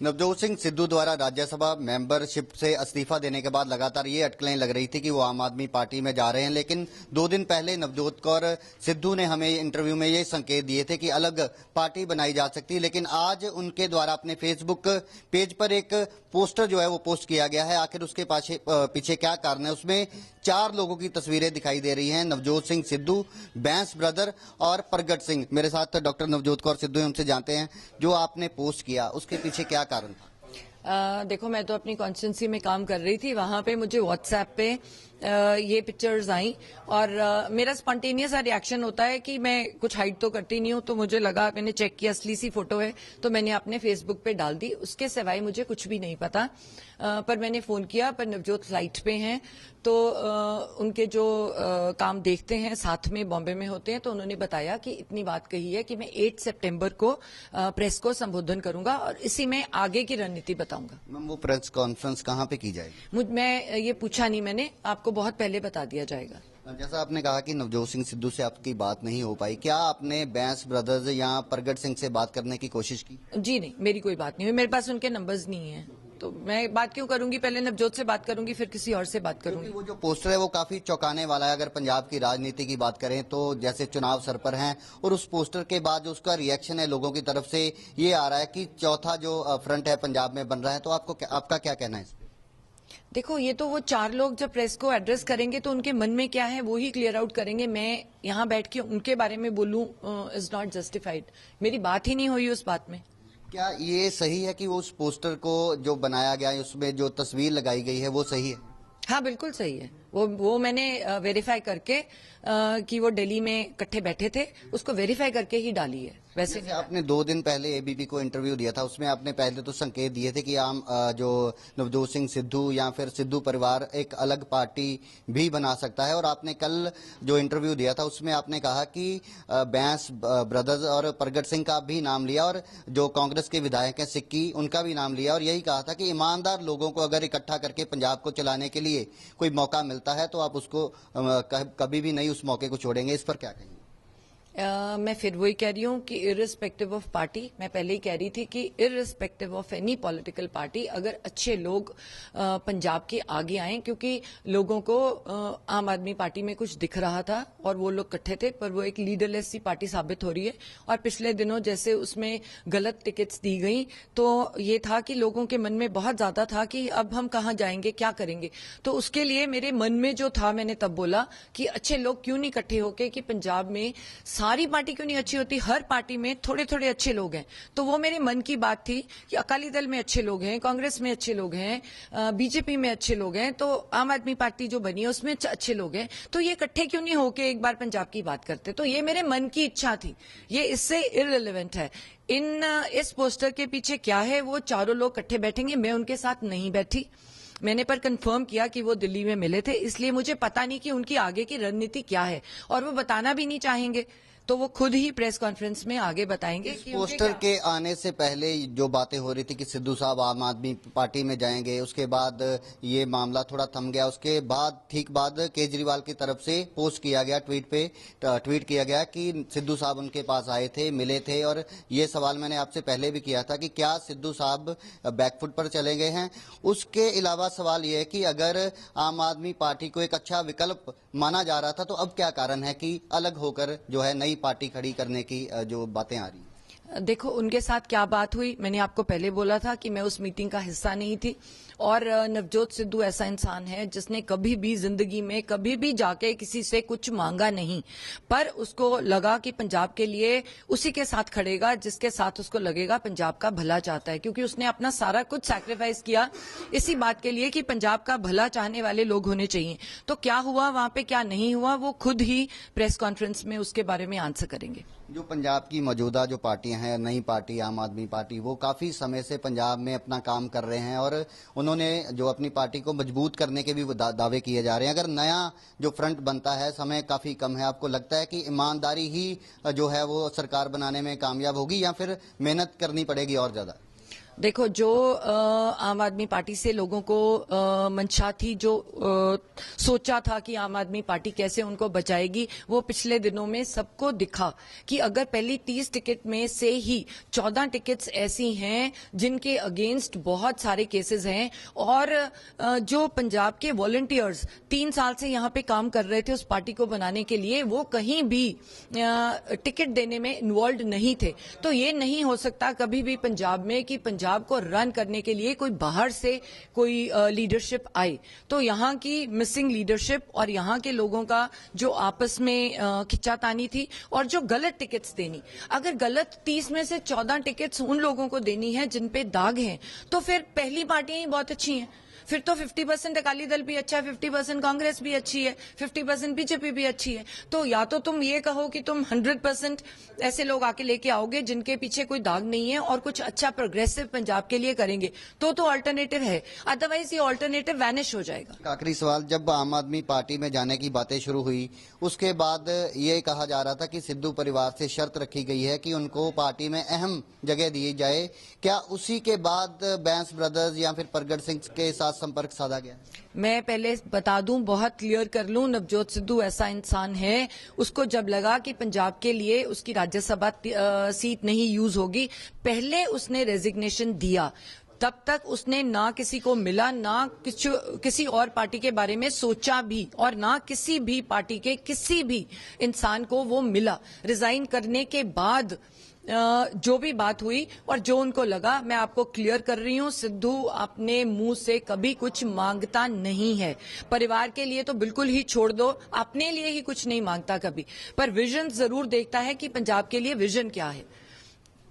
नवजोत सिंह सिद्धू द्वारा राज्यसभा मेंबरशिप से इस्तीफा देने के बाद लगातार ये अटकलें लग रही थी कि वो आम आदमी पार्टी में जा रहे हैं, लेकिन 2 दिन पहले नवजोत कौर सिद्धू ने हमें इंटरव्यू में ये संकेत दिए थे कि अलग पार्टी बनाई जा सकती है। लेकिन आज उनके द्वारा अपने फेसबुक पेज पर एक पोस्टर जो है वो पोस्ट किया गया है। आखिर उसके पीछे क्या कारण है? उसमें 4 लोगों की तस्वीरें दिखाई दे रही हैं, नवजोत सिंह सिद्धू, बैंस ब्रदर और प्रगट सिंह। मेरे साथ डॉक्टर नवजोत कौर सिद्धू हैं, उनसे जानते हैं जो आपने पोस्ट किया उसके पीछे क्या कारण था। देखो, मैं तो अपनी कॉन्स्टिट्यूंसी में काम कर रही थी, वहां पे मुझे व्हाट्सएप पे ये पिक्चर्स आई और मेरा स्पॉन्टेनियस रिएक्शन होता है कि मैं कुछ हाइड तो करती नहीं हूं, तो मुझे लगा, मैंने चेक किया असली सी फोटो है तो मैंने अपने फेसबुक पे डाल दी। उसके सिवाय मुझे कुछ भी नहीं पता। पर मैंने फोन किया, पर नवजोत फ्लाइट पे हैं तो उनके जो काम देखते हैं साथ में बॉम्बे में होते हैं, तो उन्होंने बताया कि इतनी बात कही है कि मैं 8 सितंबर को प्रेस को संबोधन करूंगा और इसी में आगे की रणनीति बताऊंगा। मैम, वो प्रेस कॉन्फ्रेंस कहाँ पे की जाएगी? मैं ये पूछा नहीं, मैंने आपको बहुत पहले बता दिया जाएगा। जैसा आपने कहा कि नवजोत सिंह सिद्धू से आपकी बात नहीं हो पाई, क्या आपने बैंस ब्रदर्स या प्रगट सिंह से बात करने की कोशिश की? जी नहीं, मेरी कोई बात नहीं हुई, मेरे पास उनके नंबर्स नहीं है, तो मैं बात क्यों करूंगी? पहले नवजोत से बात करूंगी, फिर किसी और से बात करूंगी। वो जो पोस्टर है वो काफी चौंकाने वाला है। अगर पंजाब की राजनीति की बात करें तो जैसे चुनाव सर पर हैं और उस पोस्टर के बाद जो उसका रिएक्शन है लोगों की तरफ से ये आ रहा है कि चौथा जो फ्रंट है पंजाब में बन रहा है, तो आपका क्या कहना है? देखो, ये तो वो 4 लोग जब प्रेस को एड्रेस करेंगे तो उनके मन में क्या है वो ही क्लियर आउट करेंगे। मैं यहाँ बैठ के उनके बारे में बोलूं इज नॉट जस्टिफाइड। मेरी बात ही नहीं हुई उस बात में। क्या ये सही है कि वो उस पोस्टर को जो बनाया गया है उसमें जो तस्वीर लगाई गई है वो सही है? हाँ, बिल्कुल सही है। वो मैंने वेरीफाई करके कि वो दिल्ली में इकट्ठे बैठे थे, उसको वेरीफाई करके ही डाली है। वैसे आपने 2 दिन पहले एबीपी को इंटरव्यू दिया था, उसमें आपने पहले तो संकेत दिए थे कि आम जो नवजोत सिंह सिद्धू या फिर सिद्धू परिवार एक अलग पार्टी भी बना सकता है, और आपने कल जो इंटरव्यू दिया था उसमें आपने कहा कि बैंस ब्रदर्स और प्रगट सिंह का भी नाम लिया और जो कांग्रेस के विधायक हैं सिक्की उनका भी नाम लिया, और यही कहा था कि ईमानदार लोगों को अगर इकट्ठा करके पंजाब को चलाने के लिए कोई मौका मिलता है तो आप उसको कभी भी नहीं उस मौके को छोड़ेंगे। इस पर क्या कहेंगे? मैं फिर वही कह रही हूँ कि इररिस्पेक्टिव ऑफ पार्टी, मैं पहले ही कह रही थी कि irrespective of any political party, अगर अच्छे लोग पंजाब के आगे आए, क्योंकि लोगों को आम आदमी पार्टी में कुछ दिख रहा था और वो लोग इकट्ठे थे, पर वो एक लीडरलेस सी पार्टी साबित हो रही है। और पिछले दिनों जैसे उसमें गलत टिकट्स दी गई तो ये था कि लोगों के मन में बहुत ज्यादा था कि अब हम कहाँ जाएंगे, क्या करेंगे। तो उसके लिए मेरे मन में जो था, मैंने तब बोला कि अच्छे लोग क्यों नहीं इकट्ठे होके, कि पंजाब में सारी पार्टी क्यों नहीं अच्छी होती, हर पार्टी में थोड़े थोड़े अच्छे लोग हैं। तो वो मेरे मन की बात थी कि अकाली दल में अच्छे लोग हैं, कांग्रेस में अच्छे लोग हैं, बीजेपी में अच्छे लोग हैं, तो आम आदमी पार्टी जो बनी है उसमें अच्छे लोग हैं, तो ये इकट्ठे क्यों नहीं होके एक बार पंजाब की बात करते। तो ये मेरे मन की इच्छा थी, ये इससे इररिलेवेंट है। इस पोस्टर के पीछे क्या है, वो चारों लोग इकट्ठे बैठेंगे, मैं उनके साथ नहीं बैठी। मैंने पर कंफर्म किया कि वो दिल्ली में मिले थे, इसलिए मुझे पता नहीं कि उनकी आगे की रणनीति क्या है, और वो बताना भी नहीं चाहेंगे, तो वो खुद ही प्रेस कॉन्फ्रेंस में आगे बताएंगे। इस पोस्टर के आने से पहले जो बातें हो रही थी कि सिद्धू साहब आम आदमी पार्टी में जाएंगे, उसके बाद ये मामला थोड़ा थम गया। उसके बाद ठीक बाद केजरीवाल की तरफ से पोस्ट किया गया, ट्वीट किया गया कि सिद्धू साहब उनके पास आए थे, मिले थे, और ये सवाल मैंने आपसे पहले भी किया था कि क्या सिद्धू साहब बैकफुट पर चले गए हैं। उसके अलावा सवाल ये है कि अगर आम आदमी पार्टी को एक अच्छा विकल्प माना जा रहा था तो अब क्या कारण है कि अलग होकर जो है नई पार्टी खड़ी करने की जो बातें आ रही? देखो, उनके साथ क्या बात हुई, मैंने आपको पहले बोला था कि मैं उस मीटिंग का हिस्सा नहीं थी। और नवजोत सिद्धू ऐसा इंसान है जिसने कभी भी जिंदगी में कभी भी जाके किसी से कुछ मांगा नहीं, पर उसको लगा कि पंजाब के लिए उसी के साथ खड़ेगा जिसके साथ उसको लगेगा पंजाब का भला चाहता है, क्योंकि उसने अपना सारा कुछ सैक्रिफाइस किया इसी बात के लिए कि पंजाब का भला चाहने वाले लोग होने चाहिए। तो क्या हुआ वहां पे, क्या नहीं हुआ, वो खुद ही प्रेस कॉन्फ्रेंस में उसके बारे में आंसर करेंगे। जो पंजाब की मौजूदा जो पार्टियां हैं, नई पार्टी आम आदमी पार्टी, वो काफी समय से पंजाब में अपना काम कर रहे हैं और उन्होंने जो अपनी पार्टी को मजबूत करने के भी दावे किए जा रहे हैं। अगर नया जो फ्रंट बनता है, समय काफी कम है, आपको लगता है कि ईमानदारी ही जो है वो सरकार बनाने में कामयाब होगी या फिर मेहनत करनी पड़ेगी और ज्यादा? देखो, जो आम आदमी पार्टी से लोगों को मंशा थी, जो सोचा था कि आम आदमी पार्टी कैसे उनको बचाएगी, वो पिछले दिनों में सबको दिखा कि अगर पहली 30 टिकट में से ही 14 टिकट्स ऐसी हैं जिनके अगेंस्ट बहुत सारे केसेस हैं, और जो पंजाब के वॉलंटियर्स 3 साल से यहां पे काम कर रहे थे उस पार्टी को बनाने के लिए, वो कहीं भी टिकट देने में इन्वॉल्व नहीं थे। तो ये नहीं हो सकता कभी भी पंजाब में कि पंजाब को रन करने के लिए कोई बाहर से कोई लीडरशिप आए। तो यहाँ की मिसिंग लीडरशिप और यहाँ के लोगों का जो आपस में खिंचातानी थी, और जो गलत टिकट्स देनी, अगर गलत 30 में से 14 टिकट्स उन लोगों को देनी है जिन पे दाग हैं, तो फिर पहली पार्टियां ही बहुत अच्छी हैं। फिर तो 50% अकाली दल भी अच्छा है, 50% कांग्रेस भी अच्छी है, 50% बीजेपी भी अच्छी है। तो या तो तुम ये कहो कि तुम 100% ऐसे लोग आके लेके आओगे जिनके पीछे कोई दाग नहीं है और कुछ अच्छा प्रोग्रेसिव पंजाब के लिए करेंगे, तो अल्टरनेटिव है, अदरवाइज ये अल्टरनेटिव वैनिश हो जाएगा। आखिरी सवाल, जब आम आदमी पार्टी में जाने की बातें शुरू हुई, उसके बाद ये कहा जा रहा था कि सिद्धू परिवार से शर्त रखी गई है कि उनको पार्टी में अहम जगह दी जाए। क्या उसी के बाद बैंस ब्रदर्स या फिर प्रगट सिंह के साथ संपर्क साधा गया? मैं पहले बता दूं, बहुत क्लियर कर लूं, नवजोत सिद्धू ऐसा इंसान है, उसको जब लगा कि पंजाब के लिए उसकी राज्यसभा सीट नहीं यूज होगी, पहले उसने रेजिग्नेशन दिया। तब तक उसने ना किसी को मिला, ना किसी और पार्टी के बारे में सोचा भी, और ना किसी भी पार्टी के किसी भी इंसान को वो मिला। रिजाइन करने के बाद जो भी बात हुई और जो उनको लगा, मैं आपको क्लियर कर रही हूं, सिद्धू अपने मुंह से कभी कुछ मांगता नहीं है। परिवार के लिए तो बिल्कुल ही छोड़ दो, अपने लिए ही कुछ नहीं मांगता कभी, पर विजन जरूर देखता है कि पंजाब के लिए विजन क्या है।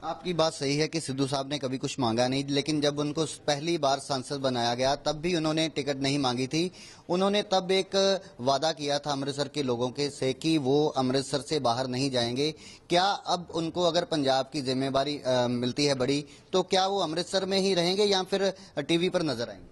आपकी बात सही है कि सिद्धू साहब ने कभी कुछ मांगा नहीं, लेकिन जब उनको पहली बार सांसद बनाया गया तब भी उन्होंने टिकट नहीं मांगी थी। उन्होंने तब एक वादा किया था अमृतसर के लोगों के से कि वो अमृतसर से बाहर नहीं जाएंगे। क्या अब उनको अगर पंजाब की जिम्मेवारी मिलती है बड़ी, तो क्या वो अमृतसर में ही रहेंगे या फिर टीवी पर नजर आएंगे?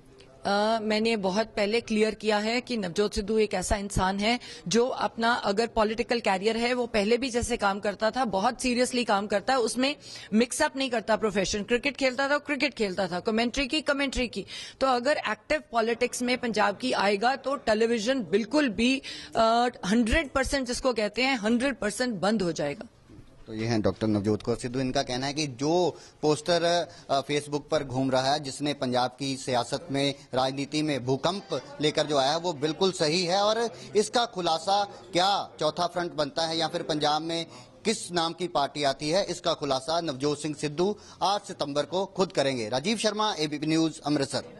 मैंने बहुत पहले क्लियर किया है कि नवजोत सिद्धू एक ऐसा इंसान है जो अपना अगर पॉलिटिकल कैरियर है, वो पहले भी जैसे काम करता था, बहुत सीरियसली काम करता है, उसमें मिक्सअप नहीं करता प्रोफेशन। क्रिकेट खेलता था, क्रिकेट खेलता था, कमेंट्री की। तो अगर एक्टिव पॉलिटिक्स में पंजाब की आएगा तो टेलीविजन बिल्कुल भी 100% जिसको कहते हैं 100% बंद हो जाएगा। तो ये हैं डॉक्टर नवजोत कौर सिद्धू। इनका कहना है कि जो पोस्टर फेसबुक पर घूम रहा है, जिसने पंजाब की सियासत में, राजनीति में भूकंप लेकर जो आया है, वो बिल्कुल सही है, और इसका खुलासा क्या चौथा फ्रंट बनता है या फिर पंजाब में किस नाम की पार्टी आती है, इसका खुलासा नवजोत सिंह सिद्धू 8 सितंबर को खुद करेंगे। Rajiv Sharma, ABP News, Amritsar.